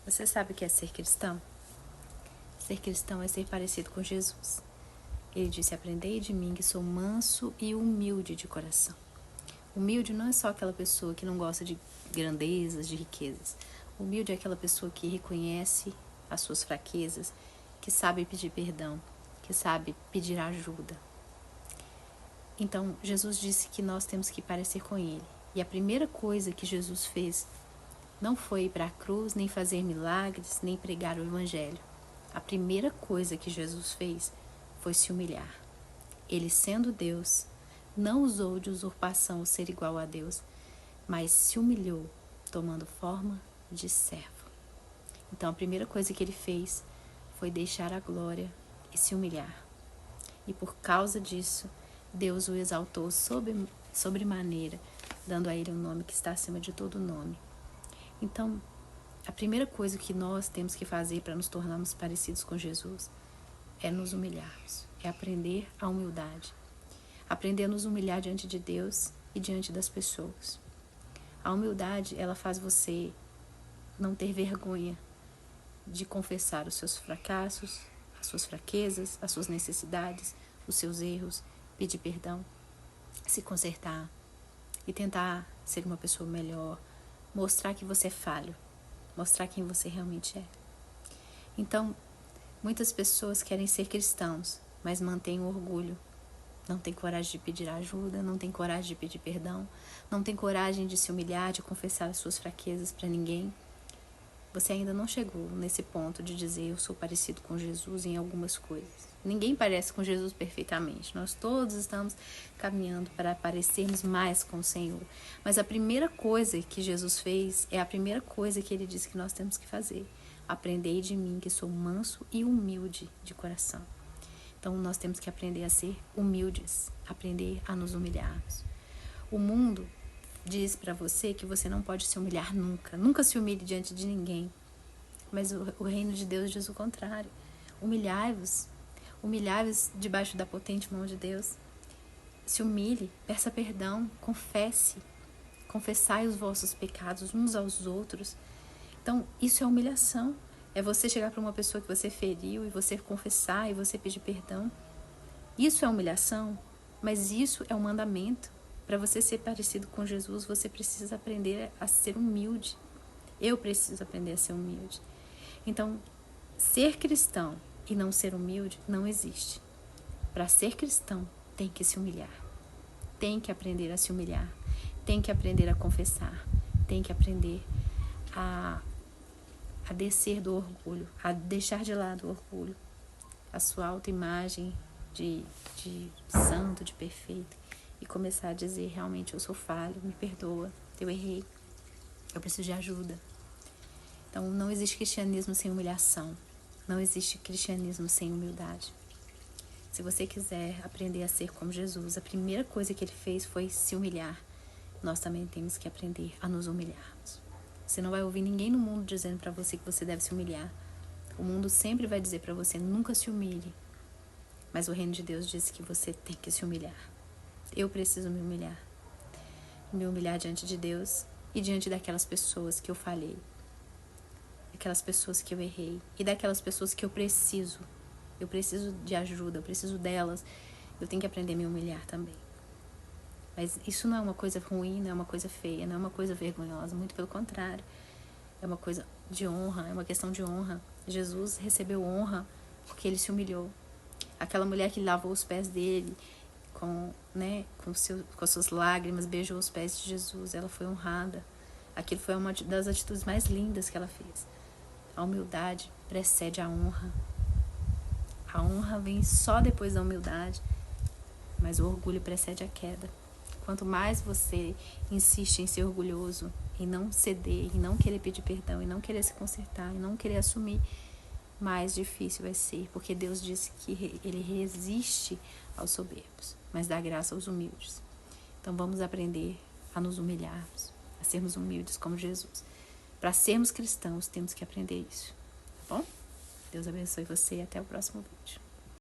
Você sabe o que é ser cristão? Ser cristão é ser parecido com Jesus. Ele disse: aprendei de mim que sou manso e humilde de coração. Humilde não é só aquela pessoa que não gosta de grandezas, de riquezas. Humilde é aquela pessoa que reconhece as suas fraquezas, que sabe pedir perdão, que sabe pedir ajuda. Então, Jesus disse que nós temos que parecer com Ele. E a primeira coisa que Jesus fez não foi ir para a cruz, nem fazer milagres, nem pregar o Evangelho. A primeira coisa que Jesus fez foi se humilhar. Ele, sendo Deus, não usou de usurpação o ser igual a Deus, mas se humilhou, tomando forma de servo. Então, a primeira coisa que ele fez foi deixar a glória e se humilhar. E por causa disso, Deus o exaltou sobremaneira, dando a ele um nome que está acima de todo nome. Então, a primeira coisa que nós temos que fazer para nos tornarmos parecidos com Jesus é nos humilharmos, é aprender a humildade. Aprender a nos humilhar diante de Deus e diante das pessoas. A humildade, ela faz você não ter vergonha de confessar os seus fracassos, as suas fraquezas, as suas necessidades, os seus erros, pedir perdão, se consertar e tentar ser uma pessoa melhor, mostrar que você é falho, mostrar quem você realmente é. Então, muitas pessoas querem ser cristãos, mas mantêm o orgulho. Não tem coragem de pedir ajuda, não tem coragem de pedir perdão, não tem coragem de se humilhar, de confessar as suas fraquezas para ninguém. Você ainda não chegou nesse ponto de dizer: eu sou parecido com Jesus em algumas coisas. Ninguém parece com Jesus perfeitamente. Nós todos estamos caminhando para parecermos mais com o Senhor. Mas a primeira coisa que Jesus fez é a primeira coisa que Ele disse que nós temos que fazer. Aprendei de mim que sou manso e humilde de coração. Então nós temos que aprender a ser humildes, aprender a nos humilharmos. O mundo diz para você que você não pode se humilhar nunca. Nunca se humilhe diante de ninguém. Mas o reino de Deus diz o contrário. Humilhai-vos. Humilhai-vos debaixo da potente mão de Deus. Se humilhe, peça perdão, confesse. Confessai os vossos pecados uns aos outros. Então, isso é humilhação. É você chegar para uma pessoa que você feriu e você confessar e você pedir perdão. Isso é humilhação, mas isso é um mandamento. Para você ser parecido com Jesus, você precisa aprender a ser humilde. Eu preciso aprender a ser humilde. Então, ser cristão e não ser humilde não existe. Para ser cristão, tem que se humilhar. Tem que aprender a se humilhar. Tem que aprender a confessar. Tem que aprender a descer do orgulho, a deixar de lado o orgulho, a sua autoimagem de santo, de perfeito, e começar a dizer: realmente eu sou falho, me perdoa, eu errei, eu preciso de ajuda. Então não existe cristianismo sem humilhação, não existe cristianismo sem humildade. Se você quiser aprender a ser como Jesus, a primeira coisa que ele fez foi se humilhar. Nós também temos que aprender a nos humilharmos. Você não vai ouvir ninguém no mundo dizendo para você que você deve se humilhar. O mundo sempre vai dizer para você: nunca se humilhe. Mas o reino de Deus diz que você tem que se humilhar. Eu preciso me humilhar. Me humilhar diante de Deus e diante daquelas pessoas que eu falhei. Daquelas pessoas que eu errei. E daquelas pessoas que eu preciso. Eu preciso de ajuda, eu preciso delas. Eu tenho que aprender a me humilhar também. Mas isso não é uma coisa ruim, não é uma coisa feia, não é uma coisa vergonhosa, muito pelo contrário. É uma coisa de honra, é uma questão de honra. Jesus recebeu honra porque ele se humilhou. Aquela mulher que lavou os pés dele com as suas lágrimas, beijou os pés de Jesus, ela foi honrada. Aquilo foi uma das atitudes mais lindas que ela fez. A humildade precede a honra. A honra vem só depois da humildade, mas o orgulho precede a queda. Quanto mais você insiste em ser orgulhoso, em não ceder, em não querer pedir perdão, em não querer se consertar, em não querer assumir, mais difícil vai ser, porque Deus disse que ele resiste aos soberbos, mas dá graça aos humildes. Então vamos aprender a nos humilharmos, a sermos humildes como Jesus. Para sermos cristãos, temos que aprender isso, tá bom? Deus abençoe você e até o próximo vídeo.